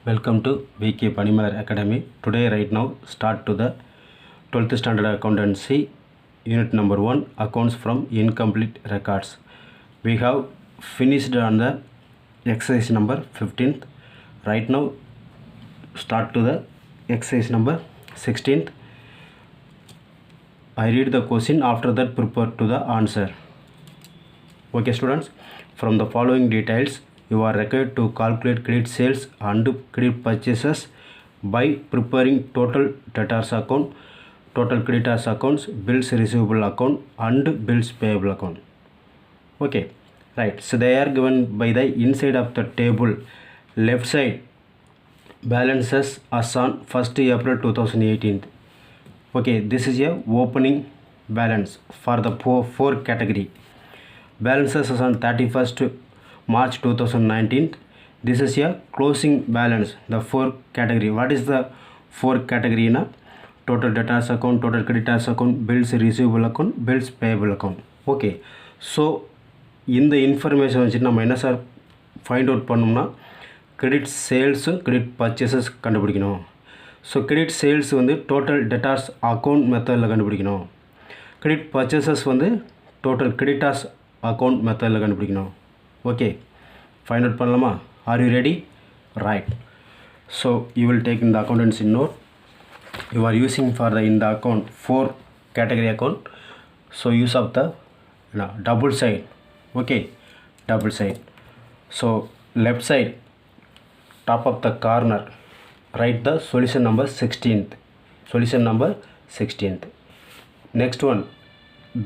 Welcome to VK Panimalar Academy. Today right now start to the 12th standard accountancy unit number 1 accounts from incomplete records. We have finished on the exercise number 15th. Right now start to the exercise number 16th. I read the question, after that prepare to the answer. Okay students, from the following details you are required to calculate credit sales and credit purchases by preparing total debtors account, total creditors accounts, bills receivable account and bills payable account. Okay, right, so they are given by the inside of the table left side balances as on 1st April 2018. Okay, this is a opening balance for the four category. Balances as on 31st March 2019. This is a closing balance, the four category. What is the four category na? Total debtors account, total creditors account, bills receivable account, bills payable account. Okay, so இந்த information வச்சுட்டு நம்ம என்ன sir find out பண்ணோம்னா credit sales credit purchases கண்டுபிடிக்கணும். So credit sales வந்து total debtors account மெத்தடில் கண்டுபிடிக்கணும். Credit purchases வந்து டோட்டல் கிரெடிட்டார்ஸ் அக்கௌண்ட் மெத்தடில் கண்டுபிடிக்கணும். ஓகே, ஃபைண்ட் அவுட் பண்ணலாமா? Are you ready? Right. So you will take இந்த accountancy note. You are using for the இந்த account four category account. So use of the double side. Okay, double side. So left side, top of the corner, write the solution number 16th. Solution number 16th. Next one,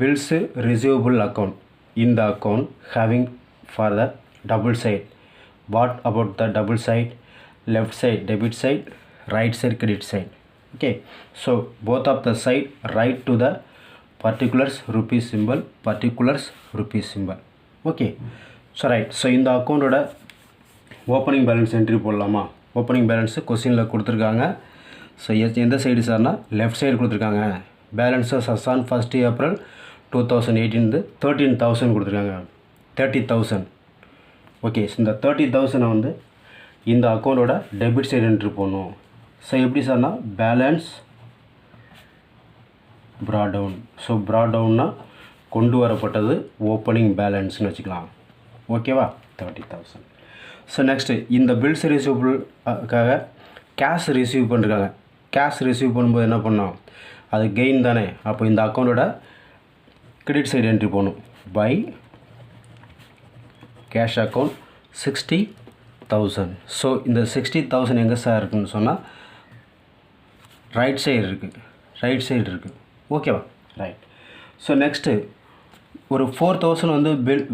bills receivable account. In the account having for the double side. What about the double side? Left side debit side, right side credit side. Okay, so both of the side write to the particulars rupees symbol, particulars rupees symbol. Okay, so right. So இந்த அக்கௌண்ட்டோட opening balance entry போடலாமா? Opening balance கொஸ்டினில் கொடுத்துருக்காங்க. So எந்த side சார்னா left side கொடுத்துருக்காங்க. Balances us on 1st April 2018 13,000 கொடுத்துருக்காங்க. 30,000. Okay, so இந்த 30,000 வந்து இந்த அக்கௌண்ட்டோட டெபிட் சைடு என்ட்ரி போடணும். ஸோ எப்படி சார்னா பேலன்ஸ் ப்ராடவுன். ஸோ ப்ராடவுன்னா கொண்டு வரப்பட்டது ஓப்பனிங் பேலன்ஸ்னு வச்சுக்கலாம். ஓகேவா? 30,000. ஸோ நெக்ஸ்ட்டு இந்த பில்ஸ் ரிசீவபிள்காக கேஷ் ரிசீவ் பண்ணிருக்காங்க. கேஷ் ரிசீவ் பண்ணும்போது என்ன பண்ணோம்? அது கெயின் தானே. அப்போ இந்த அக்கௌண்ட்டோட கிரெடிட் சைடு என்ட்ரி போகணும். By cash account 60,000. ஸோ இந்த 60,000 எங்கே சார் இருக்குதுன்னு சொன்னால் ரைட் சைடு இருக்குது. ரைட் சைடு இருக்குது. ஓகேவா? ரைட். ஸோ நெக்ஸ்ட்டு ஒரு 4,000 வந்து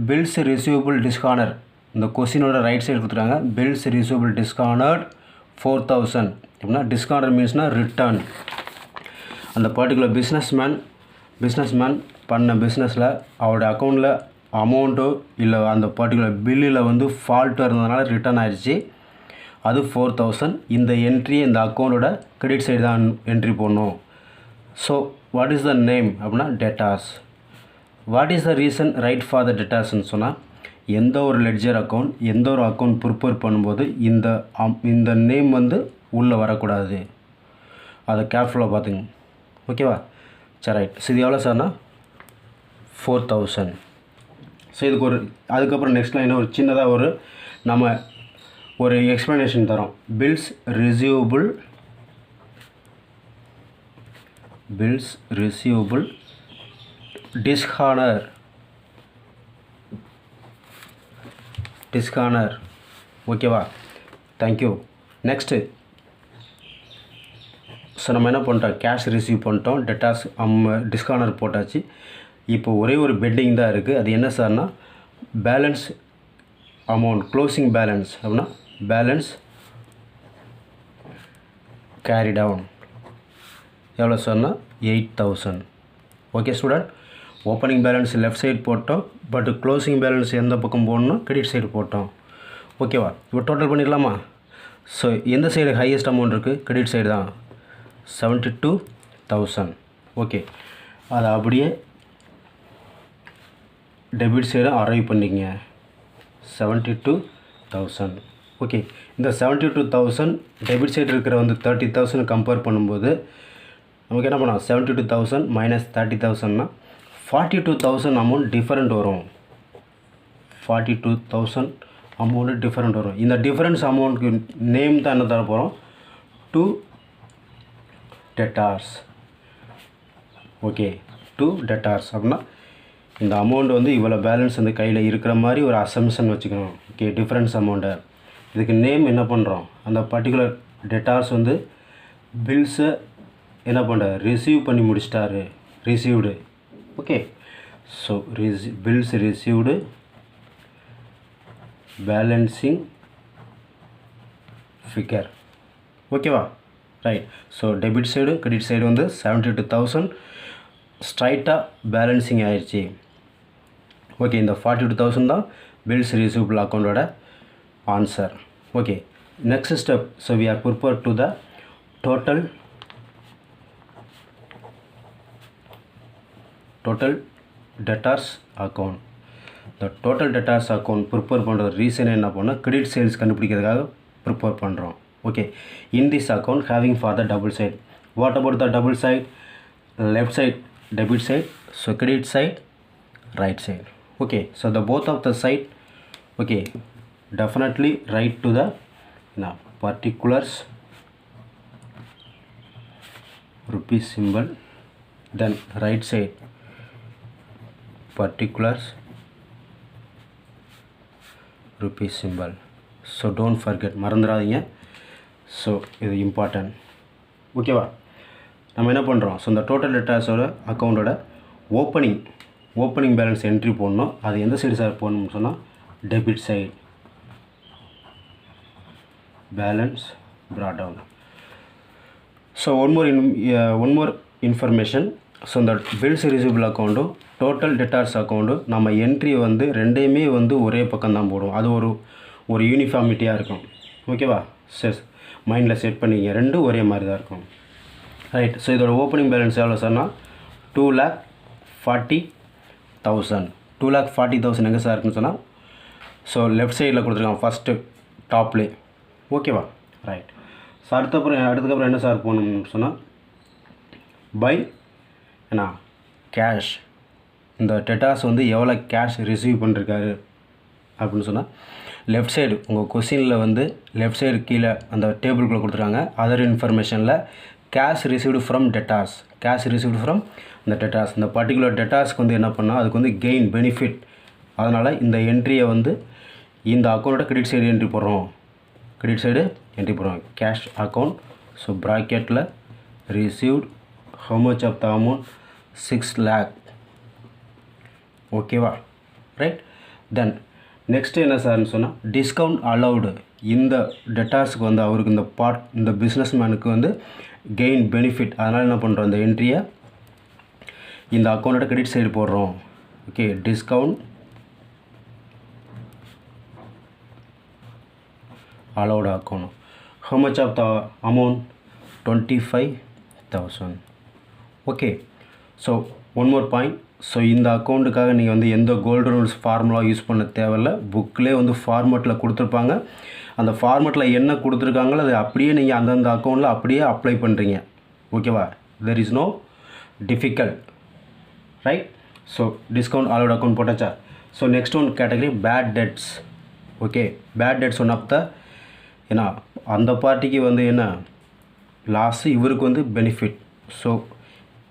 பில்ஸ் ரிசீவபிள் டிஸ்கானர். இந்த கொஸ்டினோட ரைட் சைடு கொடுத்துருக்காங்க. Bills receivable dishonoured 4,000. எப்படின்னா டிஸ்கானர் மீன்ஸ்னால் ரிட்டர்ன். அந்த பர்டிகுலர் பிஸ்னஸ்மேன் பண்ண பிஸ்னஸில் அவருடைய அக்கௌண்ட்டில் அமௌண்ட்டோ இல்லை அந்த பர்டிகுலர் பில்லில் வந்து ஃபால்ட்டோ இருந்ததுனால ரிட்டர்ன் ஆகிடுச்சு. அது 4,000. இந்த என்ட்ரியை இந்த அக்கௌண்ட்டோட கிரெடிட் சைடு தான் என்ட்ரி போடணும். So what is the name அப்படின்னா debtors. What is the reason right for the டெட்டார்ஸ்ன்னு சொன்னால் எந்த ஒரு லெட்ஜர் அக்கௌண்ட் எந்த ஒரு அக்கௌண்ட் ப்ரிப்பேர் பண்ணும்போது இந்த நேம் வந்து உள்ளே வரக்கூடாது. அதை கேர்ஃபுல்லாக பார்த்துங்க. ஓகேவா? சரி, ரைட். ஸோ இது எவ்வளோ சார்னா 4,000. ஸோ இதுக்கு அதுக்கப்புறம் நெக்ஸ்ட் லைன் ஒரு சின்னதாக நம்ம ஒரு எக்ஸ்ப்ளனேஷன் தரோம். Bills receivable dishonour. ஓகேவா? தேங்க்யூ. நெக்ஸ்ட்டு ஸோ நம்ம என்ன பண்ணிட்டோம்? கேஷ் ரிசீவ் பண்ணிட்டோம். டெட்டாஸ் டிஸ்கானர் போட்டாச்சு. இப்போ ஒரே ஒரு பெண்டிங் தான் இருக்குது. அது என்ன சார்னா பேலன்ஸ் அமௌண்ட் க்ளோசிங் பேலன்ஸ் அப்படின்னா பேலன்ஸ் கேரி டவுன் எவ்வளோ சார்னா 8,000. Okay student, opening balance left side போட்டோம். பட் க்ளோசிங் பேலன்ஸ் எந்த பக்கம் போடணும்? கிரெடிட் சைடு போட்டோம். ஓகேவா? இப்போ டோட்டல் பண்ணிடலாமா? ஸோ எந்த சைடு ஹையஸ்ட் அமௌண்ட் இருக்குது? கிரெடிட் சைடு தான் 72,000. ஓகே, அதை அப்படியே டெபிட் சைடு அரைவ் பண்ணிங்க 72,000. ஓகே, இந்த 72,000 டெபிட் சைடு இருக்கிற வந்து 30,000 கம்பேர் பண்ணும்போது நமக்கு என்ன பண்ணலாம், 72,000 மைனஸ் 30,000னா 42,000 அமௌண்ட் டிஃபரெண்ட் வரும். 42,000 அமௌண்ட்டு டிஃபரெண்ட் வரும். இந்த டிஃபரன்ஸ் அமௌண்ட்டுக்கு நேம் தான் என்ன தர போகிறோம், 2 debtors. ஓகே, 2 debtors அப்படின்னா இந்த அமௌண்ட் வந்து இவ்வளோ பேலன்ஸ் வந்து கையில் இருக்கிற மாதிரி ஒரு அசம்ஷன் வச்சுக்கணும். ஓகே, டிஃப்ரென்ஸ் அமௌண்ட்டை இதுக்கு நேம் என்ன பண்ணுறோம், அந்த பர்டிகுலர் டெட்டார்ஸ் வந்து பில்ஸை என்ன பண்ணுறாரு, ரிசீவ் பண்ணி முடிச்சிட்டாரு, received. Okay, so bills received balancing figure. ஓகேவா, right. So debit side credit side வந்து 72,000 ஸ்ட்ரைட்டாக பேலன்சிங் ஆயிடுச்சு. ஓகே, இந்த 42,000 தான் பில்ஸ் ரிசீவபிள் அக்கௌண்ட்டோட answer. Okay, next step. So we are prepare to the total debtors account. இந்த டோட்டல் டெட்டார்ஸ் அக்கௌண்ட் ப்ரிப்பேர் பண்ணுறது reason என்ன பண்ணால் கிரெடிட் சேல்ஸ் கண்டுபிடிக்கிறதுக்காக ப்ரிப்பேர் பண்ணுறோம். Okay, in this account having for the double side. What about the double side? Left side debit side, so credit side, right side. Okay, so the both of the side, okay, definitely write to the particulars rupees symbol, then right side particulars rupees symbol. So don't forget, மறந்துடாதீங்க. So இது important. ஓகேவா, நம்ம என்ன பண்ணுறோம், so இந்த total டெட்டார்ஸோட அக்கௌண்ட்டோட opening balance entry போடணும். அது எந்த சைடு சார் போடணும்னு சொன்னால் debit side, balance brought down. So one more information. So இந்த பில்ஸ் ரிசீவபிள் அக்கௌண்ட்டும் டோட்டல் டெட்டார்ஸ் அக்கௌண்ட்டும் நம்ம என்ட்ரி வந்து ரெண்டையுமே வந்து ஒரே பக்கம் தான் போடுவோம். அது ஒரு யூனிஃபார்மிட்டியாக இருக்கும். ஓகேவா, சரி, மைண்டில் செட் பண்ணிங்க, ரெண்டும் ஒரே மாதிரி தான் இருக்கும். ரைட். ஸோ இதோட ஓப்பனிங் பேலன்ஸ் எவ்வளோ சார்னா 2,40,000. 2,40,000 எங்கே சார் இருக்குன்னு சொன்னால், ஸோ லெஃப்ட் சைடில் கொடுத்துருக்காங்க ஃபஸ்ட்டு டாப்லே. ஓகேவா, ரைட். ஸோ அடுத்ததுக்கப்புறம் என்ன சார் போகணும்னு சொன்னால் பை என்ன கேஷ். இந்த டெட்டாஸ் வந்து எவ்வளோ கேஷ் ரிசீவ் பண்ணிருக்காரு அப்படின்னு சொன்னால் லெஃப்ட் சைடு உங்கள் கொஸ்டினில் வந்து லெஃப்ட் சைடு கீழே அந்த டேபிள்குள்ளே கொடுத்துருக்காங்க. அதர் இன்ஃபர்மேஷனில் cash received from debtors, cash received from இந்த டெட்டார்ஸ். இந்த பர்டிகுலர் டெட்டார்ஸ்க்கு வந்து என்ன பண்ணால் அதுக்கு வந்து கெயின் பெனிஃபிட். அதனால் இந்த என்ட்ரியை வந்து இந்த அக்கௌண்ட்டோட கிரெடிட் சைடு என்ட்ரி போடுறோம், கேஷ் அக்கௌண்ட். ஸோ ப்ராக்கெட்டில் received how much of the amount, 6 lakh. ஓகேவா, ரைட். தென் நெக்ஸ்ட் என்ன சார்னு சொன்னால் டிஸ்கவுண்ட் அலவுடு. இந்த டெட்டார்ஸுக்கு வந்து அவருக்கு இந்த பிஸ்னஸ் மேனுக்கு வந்து கெயின் பெனிஃபிட். அதனால் என்ன பண்ணுறோம், இந்த என்ட்ரியை இந்த அக்கௌண்ட்டோட கிரெடிட் சைடு போடுறோம். Okay, discount allowed account. how much of the amount, 25,000. Okay, so one more point. So இந்த அக்கௌண்ட்டுக்காக நீங்கள் வந்து எந்த கோல்டு ரூல்ஸ் ஃபார்முலா யூஸ் பண்ண தேவையில்ல. புக்கிலே வந்து ஃபார்மெட்டில் கொடுத்துருப்பாங்க. அந்த ஃபார்மெட்டில் என்ன கொடுத்துருக்காங்களோ அதை அப்படியே நீங்கள் அந்தந்த அக்கௌண்ட்டில் அப்படியே அப்ளை பண்ணுறீங்க. ஓகேவா, there is no difficult, right. So discount allowed account போட்டாச்சா. So next one category bad debts. Okay, bad debts one of the ஏன்னா அந்த பார்ட்டிக்கு வந்து என்ன லாஸு, இவருக்கு வந்து பெனிஃபிட். ஸோ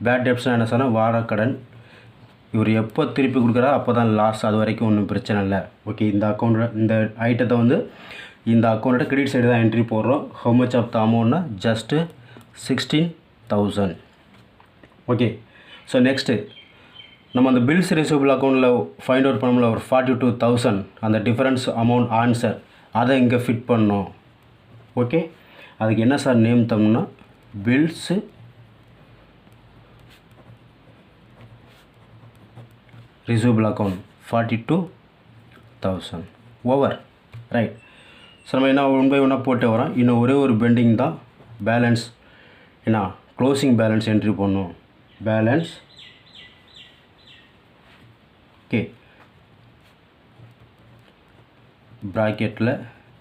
பேட் டெப்ஸ்னால் என்ன சொன்னால் வாரக்கடன். இவர் எப்போ திருப்பி கொடுக்குறா அப்போ தான் லாஸ், அது வரைக்கும் ஒன்றும் பிரச்சனை இல்லை. ஓகே, இந்த இந்த ஐட்டத்தை வந்து இந்த அக்கௌண்ட்டோட கிரெடிட் சைடு தான் என்ட்ரி போடுறோம். how much of the amountனா ஜஸ்ட்டு 16,000. ஓகே, ஸோ நெக்ஸ்ட்டு நம்ம அந்த பில்ஸ் ரிசீவபிள் அக்கௌண்ட்டில் ஃபைண்ட் அவுட் பண்ணோம்ல ஒரு 42,000, அந்த டிஃபரன்ஸ் அமௌண்ட் ஆன்சர் அதை இங்கே ஃபிட் பண்ணோம். ஓகே, அதுக்கு என்ன சார் நேம் தரணும்னா bills receivable account 42,000 over, right. So நம்ம என்ன ஒன் பை ஒன்னாக போட்டு வரோம். இன்னும் ஒரே ஒரு பெண்டிங் தான், பேலன்ஸ் என்ன க்ளோசிங் பேலன்ஸ் என்ட்ரி பண்ணணும். பேலன்ஸ் ஓகே ப்ராக்கெட்டில்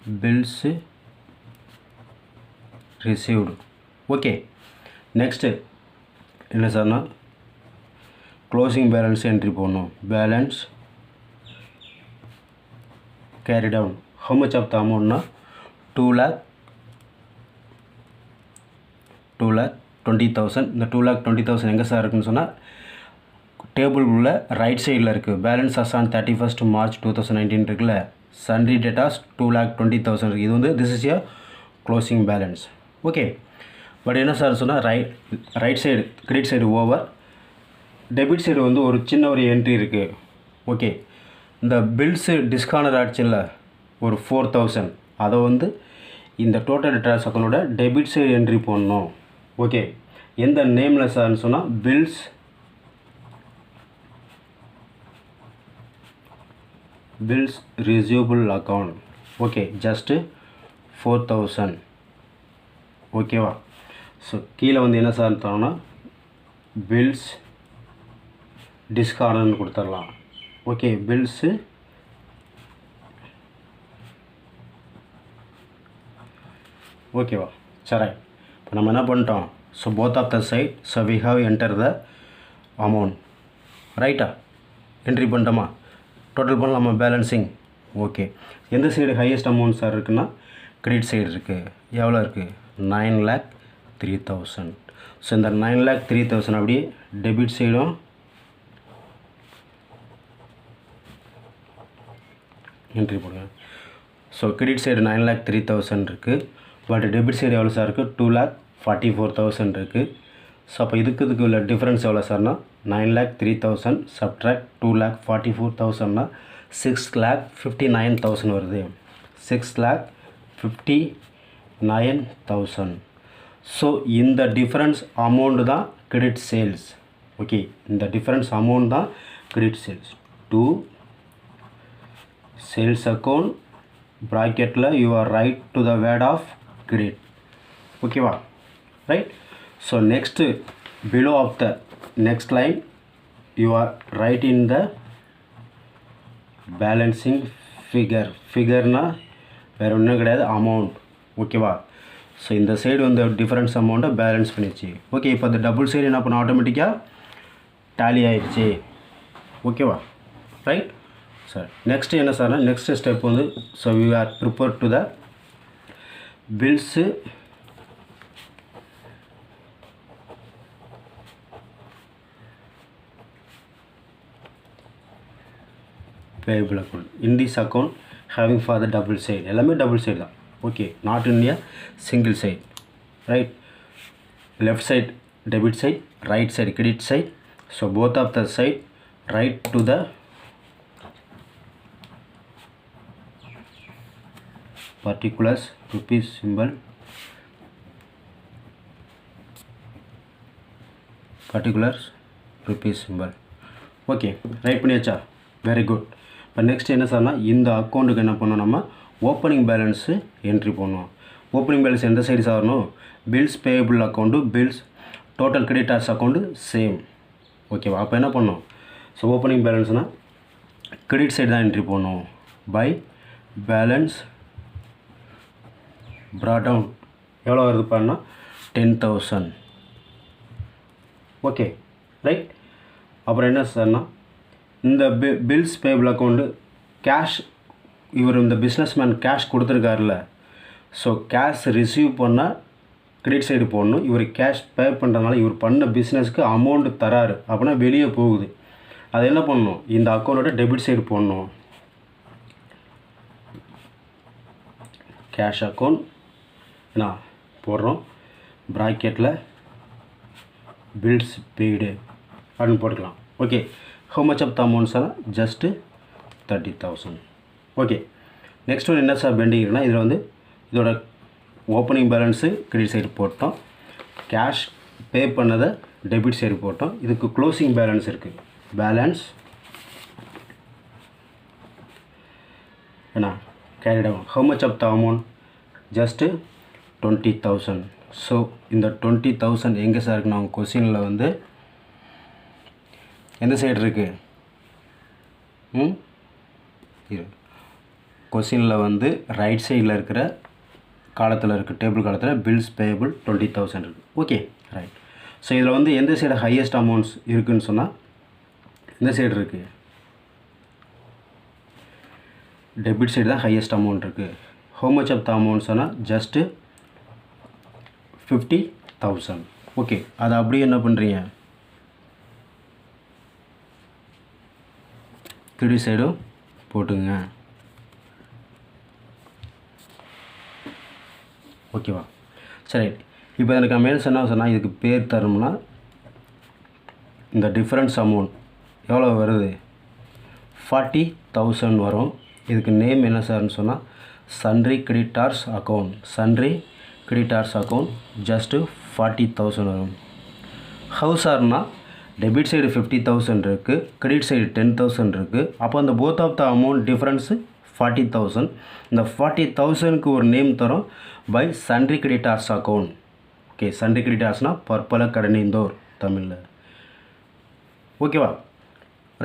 bills received. Okay, next என்ன சார்னா க்ளோசிங் பேலன்ஸ் என்ட்ரி போடணும். Balance carry down how much of the amountனா 2,20,000. இந்த 2,20,000 எங்கே சார் இருக்குன்னு சொன்னால் டேபிள் உள்ள ரைட் சைடில் இருக்குது. Balance us on 31st March 2019 இருக்குல்ல, சன்ரி டேட்டாஸ் 2,20,000 இருக்குது. இது வந்து this is a closing balance. Okay, but என்ன சார் சொன்னால் right side credit side over, debit side வந்து ஒரு சின்ன ஒரு என்ட்ரி இருக்குது. ஓகே, இந்த பில்ஸு டிஸ்கானர் ஆச்சுல்ல ஒரு 4,000, அதை வந்து இந்த டோட்டல் டேட்டாஸ் அக்கௌண்டோட டெபிட் சைடு என்ட்ரி போடணும். ஓகே, எந்த நேமில் சார்னு சொன்னால் bills receivable account. Okay, just 4,000. ஓகேவா? ஸோ கீழே வந்து என்ன சார் தரோன்னா பில்ஸ் டிஸ்கார்டுன்னு கொடுத்துடலாம். ஓகே, பில்ஸு ஓகேவா? சரி, இப்போ நம்ம என்ன பண்ணிட்டோம்? So both of the side so we have enter the amount. ரைட்டா? என்ட்ரி பண்ணிட்டோமா? டோட்டல் பண்ணலாமா பேலன்சிங்? ஓகே, எந்த சைடு ஹையஸ்ட் அமௌண்ட் சார் இருக்குன்னா கிரெடிட் சைடு இருக்குது. எவ்வளோ இருக்குது? 9,03,000. ஸோ இந்த 9,03,000 அப்படியே டெபிட் சைடும் என்ட்ரி போடுங்க. ஸோ கிரெடிட் சைடு 9,03,000 இருக்குது, பட் டெபிட் சைடு எவ்வளோ சார் இருக்குது? 2,44,000 இருக்குது. ஸோ அப்போ இதுக்கு உள்ள டிஃப்ரென்ஸ் எவ்வளோ சார்னா 9,03,000 சப்ட்ராக்ட் 2,44,000னா 6,59,000 வருது. 6,59,000. ஸோ இந்த டிஃப்ரென்ஸ் அமௌண்ட் தான் கிரெடிட் சேல்ஸ். ஓகே, இந்த டிஃப்ரென்ஸ் அமௌண்ட் தான் credit sales. To sales account ப்ராக்கெட்டில் you are write to the word of credit. ஓகேவா? Right. So next below of the next line you are write in the balancing ஃபிகர்னால் வேறு ஒன்றும் கிடையாது, amount. ஓகேவா? So இந்த side வந்து டிஃப்ரென்ஸ் அமௌண்ட்டை பேலன்ஸ் பண்ணிடுச்சு. ஓகே, இப்போ அந்த டபுள் சைடு என்ன பண்ண ஆட்டோமேட்டிக்காக டேலி ஆகிடுச்சு. ஓகேவா? ரைட். சார் நெக்ஸ்ட்டு என்ன சார்னா நெக்ஸ்ட் ஸ்டெப் வந்து so we are prepare to the bills payable account in this account having for the double side. எல்லாமே டபுள் சைடு தான். Okay, not in a single side. Right. Left side debit side, right side credit side. So both of the side write to the particulars rupees symbol, particulars rupees symbol. Okay, write பண்ணியாச்சா? Very good. இப்போ next என்ன சார்னா இந்த அக்கௌண்ட்டுக்கு என்ன பண்ணோம்? நம்ம opening balance entry பண்ணோம். ஓப்பனிங் பேலன்ஸ் எந்த சைடு சாரணும்? Bills payable account, bills total creditors account same. ஓகேவா? அப்போ என்ன பண்ணோம்? ஸோ ஓப்பனிங் பேலன்ஸ்னால் கிரெடிட் சைடு தான் என்ட்ரி பண்ணோம். பை பேலன்ஸ் brought down எவ்வளோ வருது பாருன்னா 10,000. Okay, right. அப்புறம் என்ன சார்னா இந்த பில்ஸ் பேபிள் அக்கௌண்ட்டு கேஷ், இவர் இந்த பிஸ்னஸ்மேன் கேஷ் கொடுத்துருக்காருல, ஸோ கேஷ் ரிசீவ் பண்ணால் கிரெடிட் சைடு போடணும். இவர் கேஷ் பே பண்ணுறதுனால இவர் பண்ண பிஸ்னஸ்க்கு அமௌண்ட்டு தராரு அப்படின்னா வெளியே போகுது. அது என்ன பண்ணணும்? இந்த அக்கௌண்ட்டோட டெபிட் சைடு போடணும். கேஷ் அக்கௌண்ட் என்ன போடுறோம்? ப்ராக்கெட்டில் பில்ஸ் பெய்டு அப்படின்னு போட்டுக்கலாம். Okay, how much of the amount sir? Just 30,000. Okay, next ஒன்று என்ன சார் பெண்டிங் இருக்குன்னா இதில் வந்து இதோட ஓப்பனிங் பேலன்ஸு கிரெடிட் சைடு போட்டோம், கேஷ் பே பண்ணதை டெபிட் சைடு போட்டோம். இதுக்கு க்ளோசிங் பேலன்ஸ் இருக்குது. பேலன்ஸ் என்ன carry down how much of the amount? Just 20,000. So இந்த 20,000 எங்கே சார் இருக்குன்னா அவங்க கொஸ்டினில் வந்து எந்த சைடு இருக்குது? கொஸ்டினில் வந்து ரைட் சைடில் இருக்கிற காலத்தில் இருக்குது, டேபிள் காலத்தில் பில்ஸ் பேயபிள் 20,000 இருக்குது. Okay right. ஸோ இதில் வந்து எந்த சைடு ஹையஸ்ட் அமௌண்ட்ஸ் இருக்குதுன்னு சொன்னால் இந்த சைடு இருக்குது, டெபிட் சைடு தான் ஹையஸ்ட் அமௌண்ட் இருக்குது. How much of the amount சொன்னால் ஜஸ்ட்டு 50,000. ஓகே, அதை அப்படியே என்ன பண்ணுறீங்க, கிரெடிட் சைடும் போட்டுங்க. ஓகேவா? சரி, இப்போ எனக்கு மேல் சொன்னால் இதுக்கு பேர் தரணும்னா இந்த டிஃப்ரென்ஸ் அமௌண்ட் எவ்வளோ வருது, 40,000 வரும். இதுக்கு நேம் என்ன சார்னு சொன்னால் sundry creditors account. Sundry creditors account just 40,000 வரும். ஹவு சார்னா டெபிட் சைடு 50,000 இருக்குது, கிரெடிட் சைடு 10,000 இருக்குது. அப்போ அந்த both of the amount difference 40,000. இந்த 40,000க்கு ஒரு நேம் தரும், by sundry creditors account. Okay, sundry கிரெடிட்டார்ஸ்னால் பற்பல கடனீந்தோர் தமிழில். ஓகேவா?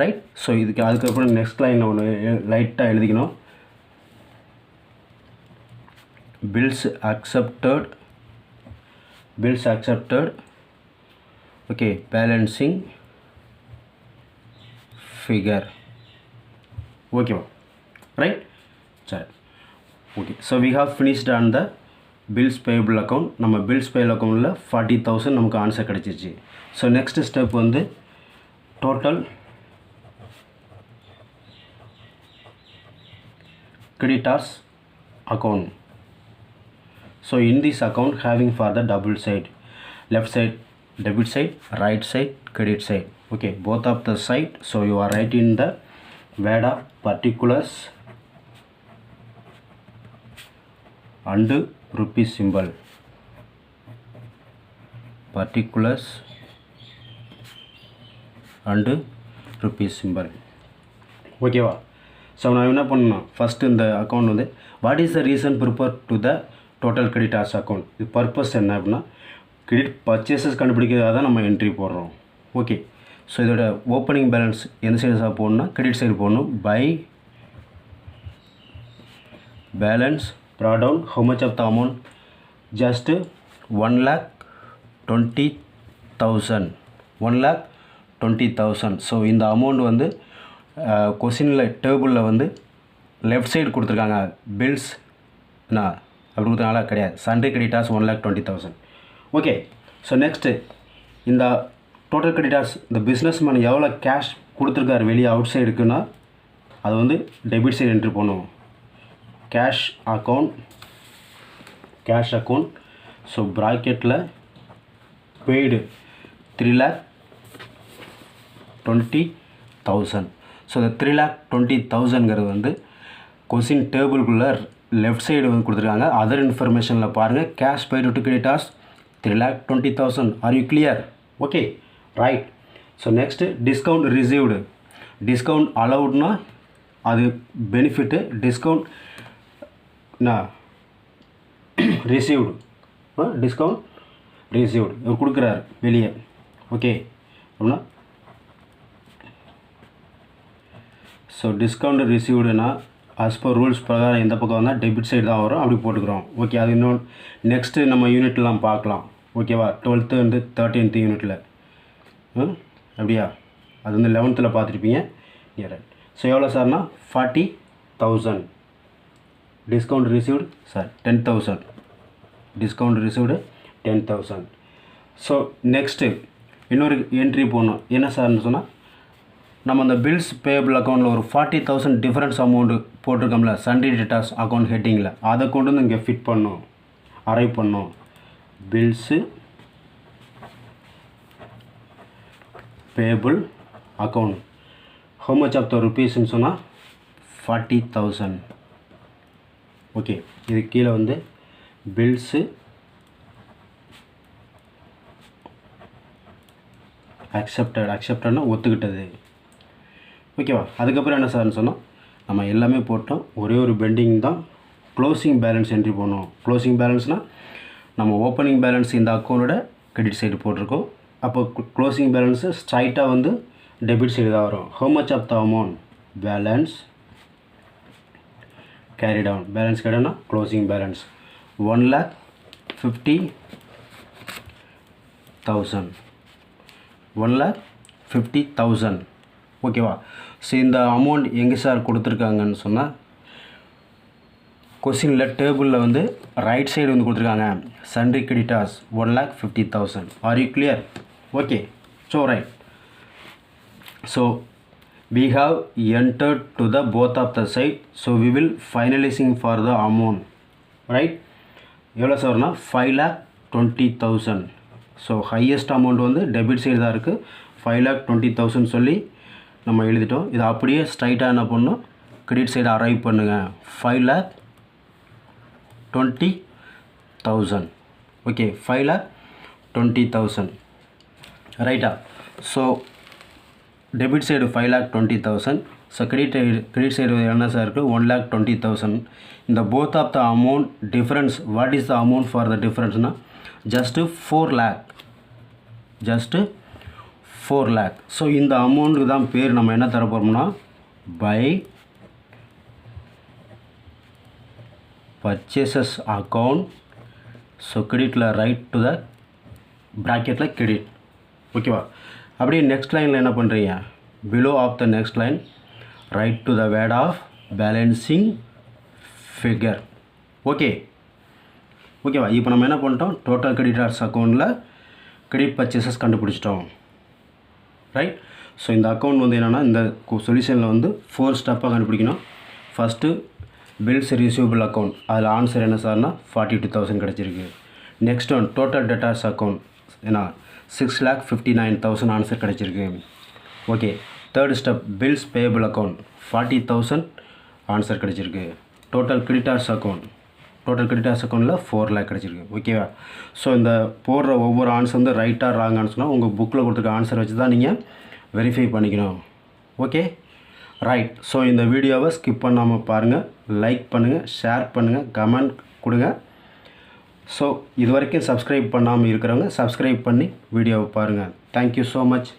ரைட். ஸோ இதுக்கு அதுக்கப்புறம் நெக்ஸ்ட் லைனில் ஒன்று லைட்டாக எழுதிக்கணும். Bills accepted okay, balancing figure. ஓகேவா? ரைட். சரி, okay. So we have finished on the bills payable account. நம்ம பில்ஸ் பேயபிள் அக்கௌண்ட்டில் 40,000 நமக்கு ஆன்சர் கிடச்சிச்சு. ஸோ நெக்ஸ்ட் ஸ்டெப் வந்து total creditors account. So in this account having for the double side, left side debit side, right side credit side. Okay, both of the side. So you are writing the word of particulars and rupee symbol. Particulars and rupee symbol. Okay வா? So நான் என்ன பண்ணணும், first இந்த account வந்து what is the reason prepare to the total creditors account. இது purpose என்ன அப்படின்னா credit purchases கண்டுபிடிக்கிறதாக தான் நம்ம என்ட்ரி போடுறோம். ஓகே, ஸோ இதோட ஓப்பனிங் பேலன்ஸ் எந்த சைடு போடணும்னா கிரெடிட் சைடு போடணும். By balance brought down how much of the amount, just 1,20,000. 1,20,000. So இந்த அமௌண்ட் வந்து கொஸ்டினில் டேபிளில் வந்து லெஃப்ட் சைடு கொடுத்துருக்காங்க, பில்ஸ் என்ன அப்படி கொடுத்தனால கிடையாது, sundry creditors 1,20,000. Okay, so next இந்த டோட்டல் கிரெடிட்டார்ஸ் இந்த பிஸ்னஸ் மேன் எவ்வளோ கேஷ் கொடுத்துருக்காரு வெளியே அவுட் சைடுக்குன்னா அது வந்து டெபிட் சைடு என்ட்ரி பண்ணுவோம். Cash account. ஸோ ப்ராக்கெட்டில் பெய்டு 3,20,000. ஸோ இந்த 3,20,000ங்கிறது வந்து கொஸ்டின் டேபிள்குள்ளே லெஃப்ட் சைடு வந்து கொடுத்துருக்காங்க. அதர் இன்ஃபர்மேஷனில் பாருங்கள், cash paid to creditors 3,20,000. Are you clear? Okay right. So next discount received. Discount அலவுட்னா அது benefit, discount received. Discount received இவர் கொடுக்குறாரு வெளியே. ஓகே அப்படின்னா ஸோ டிஸ்கவுண்ட் ரிசீவ்டுனா ஆஸ் பர் ரூல்ஸ் பிரகாரம் எந்த பக்கம் வந்தால் டெபிட் சைடு தான் வரும், அப்படி போட்டுக்கிறோம். ஓகே, அது இன்னும் நெக்ஸ்ட்டு நம்ம யூனிட்லாம் பார்க்கலாம். ஓகேவா? 12th and 13th யூனிட்டில் அப்படியா, அது வந்து 11th பார்த்துருப்பீங்க. ரைட். ஸோ எவ்வளோ சார்னா 40,000. Discount received sir 10,000. Discount received 10,000. So next இன்னொரு என்ட்ரி போடணும். என்ன சார்னு சொன்னால் நம்ம அந்த பில்ஸ் பேயபிள் அக்கௌண்ட்டில் ஒரு 40,000 டிஃபரன்ஸ் அமௌண்ட்டு போட்டிருக்கோம்ல சன்ட்ரி கிரெடிட்டார்ஸ் அக்கௌண்ட் ஹெட்டிங்கில், அதை கொண்டு வந்து இங்கே ஃபிட் பண்ணோம், அரைவ் பண்ணோம். Bills payable account how much of the ருபீஸ்ன்னு சொன்னால் 40,000. ஓகே, இது கீழே வந்து பில்ஸு அக்செப்டட்னா ஒத்துக்கிட்டது. ஓகேவா? அதுக்கப்புறம் என்ன சார்னு சொன்னால் நம்ம எல்லாமே போட்டோம், ஒரே ஒரு பெண்டிங் தான் க்ளோசிங் பேலன்ஸ் என்ட்ரி பண்ணோம். க்ளோசிங் பேலன்ஸ்னால் நம்ம ஓப்பனிங் பேலன்ஸ் இந்த அக்கௌண்ட்டோட கிரெடிட் சைடு போட்டிருக்கோம். அப்போ க்ளோசிங் பேலன்ஸு ஸ்ட்ரைட்டாக வந்து டெபிட் சைடு தான் வரும். How much of the amount, balance carry down. Balance carry closing balance 1,50,000. 1,50,000. ஓகேவா? ஸோ இந்த அமௌண்ட் எங்கே சார் கொடுத்துருக்காங்கன்னு சொன்னால் கொஸ்டினில் டேபிளில் வந்து ரைட் சைடு வந்து கொடுத்துருக்காங்க sundry creditors 1,50,000. R you clear? Okay. So right. So we have entered to the both of the side, so we will finalizing for the amount, right? எவ்வளோ சார்னா 5,20,000. ஸோ ஹையஸ்ட் அமௌண்ட் வந்து debit side தான் இருக்குது. 5,20,000 சொல்லி நம்ம எழுதிட்டோம். இது அப்படியே ஸ்ட்ரைட்டாக என்ன பண்ணணும், கிரெடிட் சைடு அரைவ் பண்ணுங்கள். 5,20,000. ஓகே, 5,20,000 ரைட்டா? So debit side 5,20,000. So credit side என்ன சார் இருக்குது 1,20,000. இந்த both of the amount difference, what is the amount for the டிஃப்ரென்ஸ்னால் just 4 lakh. Just 4 lakh. So இந்த அமௌண்ட்டுக்கு தான் பேர் நம்ம என்ன தர போகிறோம்னா பை பர்ச்சேசஸ் அக்கௌண்ட். ஸோ கிரெடிட்டில் ரைட் டு த ப்ராக்கெட்டில் கிரெடிட். ஓகேவா? அப்படியே நெக்ஸ்ட் லைனில் என்ன பண்ணுறீங்க, below of the next line write to the word of balancing figure. ஓகேவா? இப்போ நம்ம என்ன பண்ணிட்டோம், டோட்டல் கிரெடிட்டார்ஸ் அக்கௌண்ட்டில் கிரெடிட் பர்ச்சேசஸ் கண்டுபிடிச்சிட்டோம், ரைட்? ஸோ இந்த அக்கௌண்ட் வந்து என்னென்னா இந்த சொல்யூஷனில் வந்து 4 ஸ்டெப்பாக கண்டுபிடிக்கணும். ஃபஸ்ட்டு பில்ஸ் ரிசீவபிள் அக்கௌண்ட், அதில் ஆன்சர் என்ன சார்னா 42,000 கிடச்சிருக்கு. Next one total debtors account, ஏன்னா 6,59,000 ஆன்சர் கிடச்சிருக்கு. Okay. Third step bills payable account 40,000 answer கிடச்சிருக்கு. டோட்டல் கிரெடிட்டார்ஸ் அக்கௌண்ட்டில் 4 lakh கிடச்சிருக்கு. ஓகேவா? ஸோ இந்த போடுற ஒவ்வொரு ஆன்சர் வந்து ரைட்டாக ராங்கான்னு சொன்னால் உங்கள் புக்கில் கொடுத்துருக்க ஆன்சர் வச்சு தான் நீங்கள் வெரிஃபை பண்ணிக்கணும். Okay right. ஸோ இந்த வீடியோவை ஸ்கிப் பண்ணாமல் பாருங்கள், லைக் பண்ணுங்கள், ஷேர் பண்ணுங்கள், கமெண்ட் கொடுங்க. ஸோ இது வரைக்கும் சப்ஸ்கிரைப் பண்ணாமல் இருக்கிறவங்க சப்ஸ்கிரைப் பண்ணி வீடியோவை பாருங்கள். Thank you so much.